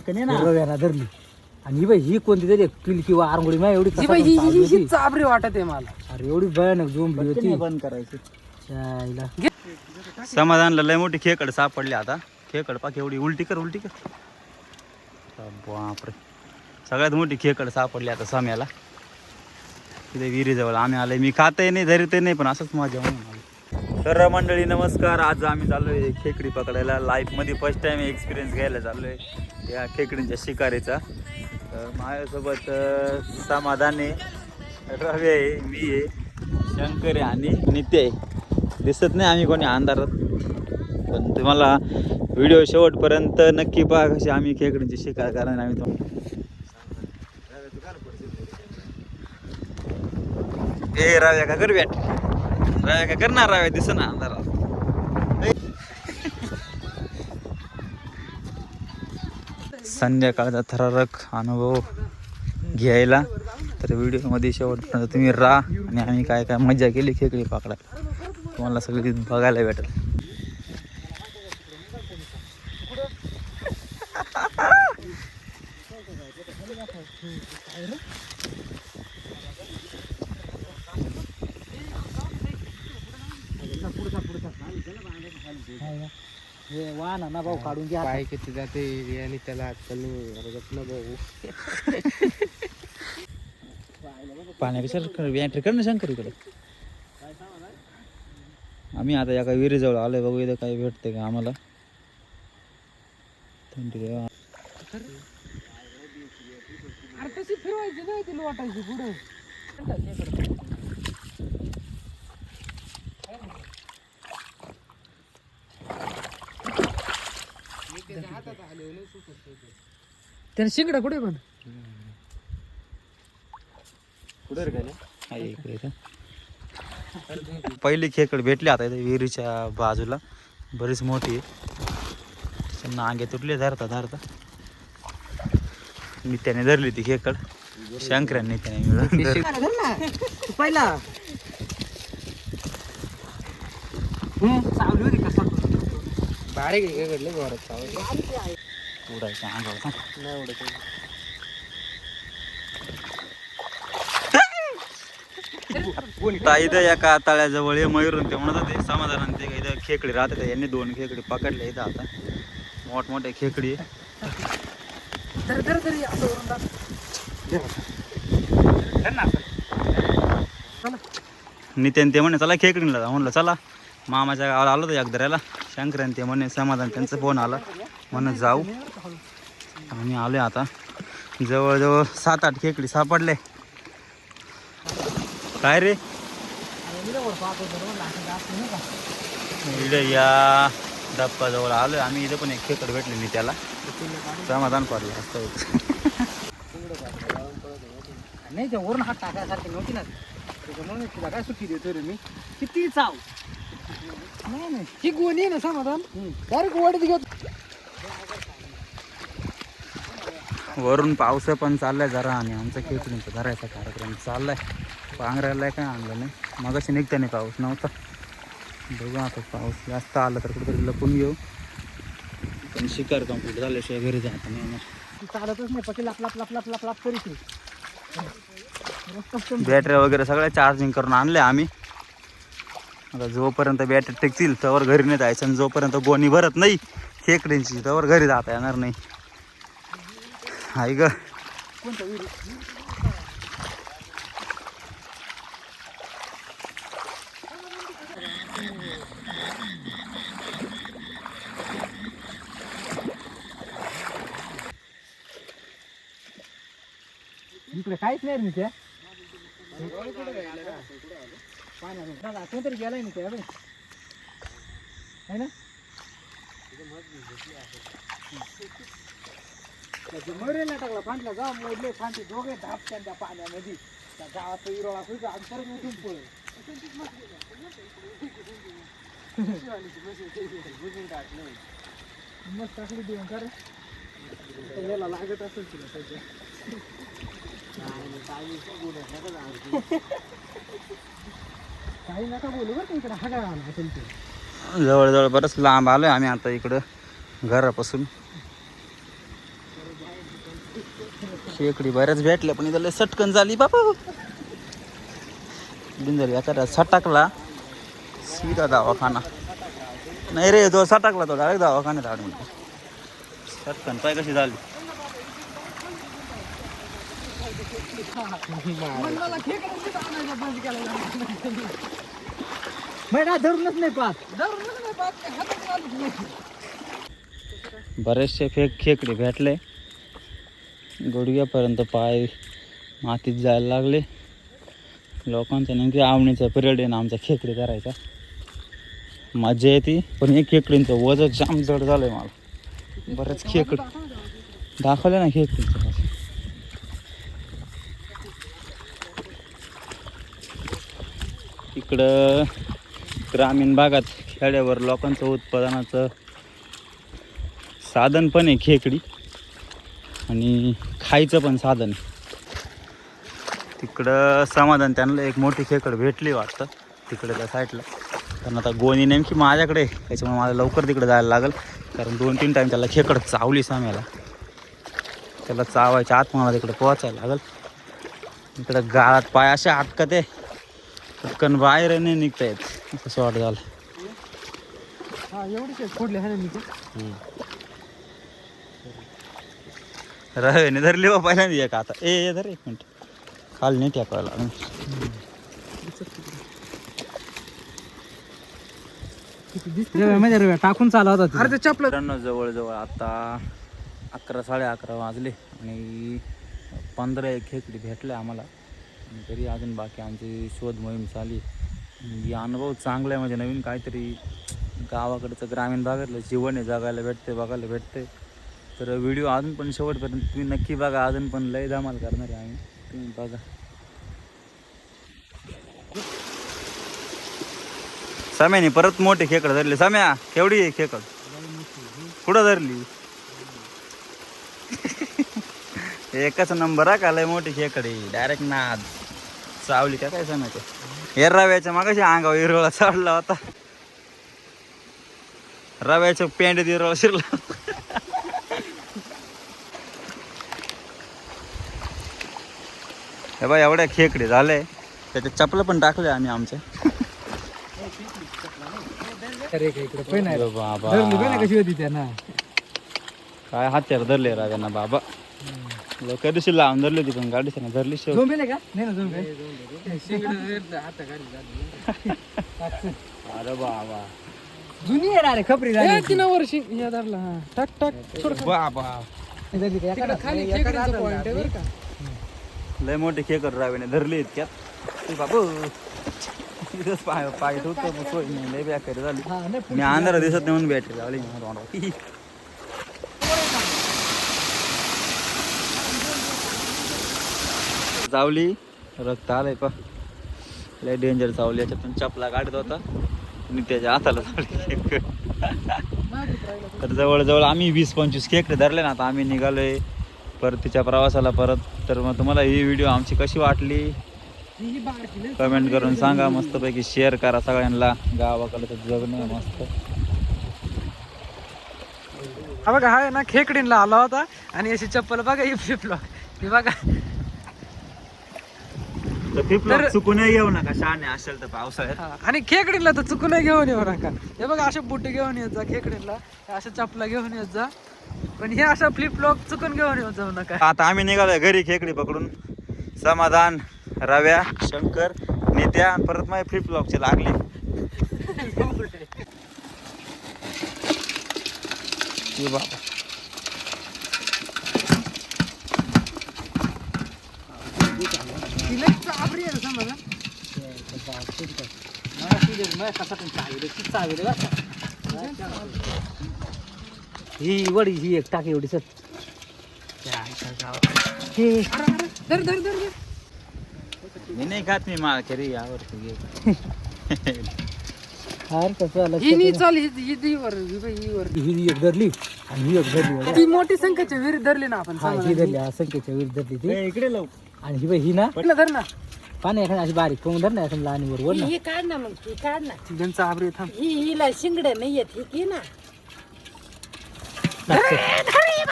धरली आणि बाई ही कोणती तरी पिल किंवा आरंगोळी मा एवढी चाबरी वाटत आहे मला. अरे एवढी भयानक झोंबली होती. बंद करायची. समाधानला लय मोठी खेकड सापडली आता. खेकड पाक एवढी उलटी कर बापरे. सगळ्यात मोठी खेकड सापडली आता सम्याला तिथे विहिरीजवळ. आम्ही आलोय, मी खातही नाही धरतही नाही पण असंच मजा म्हणून आलो. तर मंडळी नमस्कार. आज आम्ही चाललोय खेकडी पकडायला. लाईफमध्ये फर्स्ट टाइम एक्सपिरियन्स घ्यायला चाललोय या खेकडींच्या शिकारीचा. माझ्यासोबत समाधान आहे, रवी आहे, मी आहे, शंकर आहे आणि नित्य आहे. दिसत नाही आम्ही कोणी अंधारात, पण तुम्हाला व्हिडिओ शेवटपर्यंत नक्की पहा कशी आम्ही खेकडींची शिकार कारण आम्ही ए राव्या का कर बॅट राव्या का करणार राव्या दिस ना अंधारात. संध्याकाळचा थरारक अनुभव घ्यायला तर व्हिडिओमध्ये शेवटपर्यंत तुम्ही राहा आणि आम्ही काय काय मजा केली खेकडी पकडा तुम्हाला सगळी बघायला भेटेल. वाहन ना भाऊ काढून घ्या. पाय किती जाते आणि त्याला भाऊ पाण्या कशाला एंट्री कर ना शंकर इकडे. आम्ही आता या काही विहिरीजवळ आलोय, बघू इथं काही भेटते का आम्हाला. तशी फिरवायची नाही ती लोटायची पुढे. त्याने शिंगडा कुठे पण पहिली खेकड भेटली आता इथे विहिरीच्या बाजूला, बरीच मोठी आहे. त्यांना अंगे तुटले धरता नित्याने धरली ती खेकड. शंकरांनी नित्याने मिळून पहिला चावली होती कसा बारीक घडले घरात उडायचं अंगावर. नाही उडत. इथं एका तळ्याजवळ मयूरून ते म्हणत होते समाधान ते इथं खेकडी राहते. यांनी 2 खेकडी पकडले इथं आता. मोठमोठे खेकडी नित्यान ते म्हणे चला खेकडीला जा. म्हणलं चला मामाच्या गावाला आलो तर एकदा शंकरान ते म्हणे समाधान त्यांचा फोन आला म्हणून जाऊ. आम्ही आलोय आता. जवळजवळ 7-8 खेकडी सापडले. काय रे इकडे या डप्पाजवळ आलोय आम्ही. इथं पण एक खेकड भेटले मी त्याला समाधान पडलं असतं. नाही त्या वरून हात टाकायसारखी नव्हती ना त्याच्यामुळे तुला काय सुट्टी देतो रे मी. किती चाव नाही ही गोणी आहे ना समाधान डायरेक्ट वाढत घेत. वरून पाऊस पण चाललाय जरा आणि आमचा खेकडींचा धरायचा कार्यक्रम चाललाय. पांघरायला काय आणलं नाही, मगाशी निघता नाही पाऊस नव्हता. बघू आता पाऊस जास्त आला तर कुठेतरी लपून घेऊ. पण शिकार कंप्लीट झाल्याशिवाय घरी जायचं नाही येणार. चालतच नाही पकी लाप लाप लाप लाप लाप लाप करीत. बॅटऱ्या वगैरे सगळ्या चार्जिंग करून आणल्या आम्ही. आता जोपर्यंत बॅटरी टिकतील तोवर घरी नाही जायचं आणि जोपर्यंत गोणी भरत नाही खेकडींची तोवर घरी जाता येणार नाही. हाय ग इकडे काहीच नाही रे त्या पाण्यात कोणतरी गेलाय ना त्या आहे ना. मरेला टाकला फांटला जा मोडले फांटे दोघे धापत्या त्या पाण्यामध्ये. त्या गावाचा इरोळा खुयचा आणि परत उठून पळलं. मस्त टाकली देऊन का रे याला लागत असेल तुला सध्या. काही नका बोलू बरं इकडे हागा आला असेल ते. जवळजवळ बरंच लांब आलोय आम्ही आता इकडं घरापासून. खेकडी बऱ्याच भेटल्या पण इथं लय सटकन झाली बाबा. बिंदर एखादा सटकला सीधा दवाखाना. नाही रे जो सटकला तो डायरेक्ट दवाखान्यात ॲडमिट. सटकन पाय कशी झाली. मला खेकड्याचीच आणायचं बंद केलं. महिना धरूनच नाही पाहत. धरूनच नाही पाहत, ते हातात आलंच नाही. बरेचसे खेकडे भेटले. गुडघ्यापर्यंत पाय मातीत जायला लागले. लोकांच्या नेमकी आवणीचा पिरियड आहे ना आमचा खेकडे करायचा. मजा येते पण हे खेकडींचं वजन जाम जड झालंय मला. बरेच खेकडे दाखवले ना खेकडींचं. इकडं ग्रामीण भागात खेड्यावर लोकांचं उत्पादनाचं साधन पण आहे खेकडी आणि खायचं पण साधन. तिकडं समाधान त्यांना एक मोठी खेकड भेटली वाटतं तिकडे त्या साईडला. कारण आता गोणी नेमकी माझ्याकडे त्याच्यामुळे मला लवकर तिकडे जायला लागेल. कारण 2-3 टाईम त्याला खेकड चावली साम्याला. त्याला चावायच्या आत मला तिकडे पोहाचायला लागेल. इकडं गाळात पाय असे अटकत आहे पटकन बाहेर नाही निघता येत असं वाटत झालं. हा एवढीच फोडले आहे ना मी ते. रव्याने धरली बा पहिल्यांदा एक. आता ए धर 1 मिनिट खाली नाही टाकायला. म्हणजे टाकून चालला होता. अरे ते चपलं. मित्रांनो जवळजवळ आता 11-11:30 वाजले आणि 15 खेकडी भेटले आम्हाला. आणि तरी अजून बाकी आमची शोध मोहीम चालली. अनुभव चांगला आहे म्हणजे नवीन काहीतरी गावाकडचं ग्रामीण भागातलं जीवन आहे जगायला भेटते बघायला भेटते. तर व्हिडिओ अजून पण शेवटपर्यंत तुम्ही नक्की बघा. अजून पण लय धमाल करणार आहे आम्ही. तुम्ही बघा. सम्याने परत मोठे खेकड धरले. सम्या केवढी आहे खेकड कुठं धरली. एकच नंबर का लय मोठी खेकडे डायरेक्ट नाद चावली का काय सांगायचं. या रव्याच्या मागाशी अंगावर हिरवळा चढला होता. रव्याच्या पेंड हिरवळा शिरला. हे बा एवढ्या खेकडे झाले त्याच्या चपलं पण टाकले आम्ही आमच्या. बाबा कशी होती त्यांना काय हात्यार धरले रव्याना बाबा. लोक दिवशी लावून धरली होती पण गाडी धरली शेव. अरे बाबा जुनी आहे रे खपरी 3 वर्ष या धरला. हा टाक टाक बाबा खाली खेकड्याचं पॉइंट आहे बरं का. लय मोठे खेकड राव्याने धरले इतक्यात बाबू. पाय ठेवतो सोय नाही लय बेकारी झाली. मी अंधारा दिसत नाही म्हणून बॅटरी लावली. चावली रक्त आलंय पा. लय डेंजर चावली. याच्यातून चपला काढत होता आणि त्याच्या हाताला चावली. तर जवळजवळ आम्ही 20-25 खेकडे धरले ना. आता आम्ही निघालोय परतीच्या प्रवासाला परत. तर मग तुम्हाला ही व्हिडिओ आमची कशी वाटली कमेंट करून सांगा. मस्तपैकी शेअर करा सगळ्यांना. गावाकडे जगणं मस्त. हा बघा हा ना खेकडींला आला होता आणि अशी चप्पल बघा ही फ्लिपलॉक हे बघा. तर चुकून घेऊ नका शहाणे असेल तर पावसाळ्यात. आणि खेकडीला तर चुकून घेऊन येऊ नका. हे बघा असे बुटे घेऊन येत जा खेकडीला. अशा चपला घेऊन येत जा पण हे अशा फ्लिपलॉक चुकून घेऊन येऊ जाऊ नका. आता आम्ही निघालोय घरी खेकडी पकडून. समाधान रव्या शंकर नित्या परत माझे फ्लिपलॉकचे लागले. बाबा ही वडी ही एक टाकी एवढी सर. धर धर धर मी नाही खात. मी माल करी आवडतो घे. ही चाल ही वर ही एक धरली आणि ही एक धरली. ती मोठी संख्येच्या विरुद्ध धरली ना आपण. ही धरली संख्येच्या विरुद्ध धरली ती इकडे लावू. आणि ही ना धर ना पाणी एखादी अशी बारीक करून धर ना एखादी लहान वर ना. ही काढ ना मग ती काढ ना. त्यांचा आबरी थांब. हिला शिंगडे नाही येत ही की ना.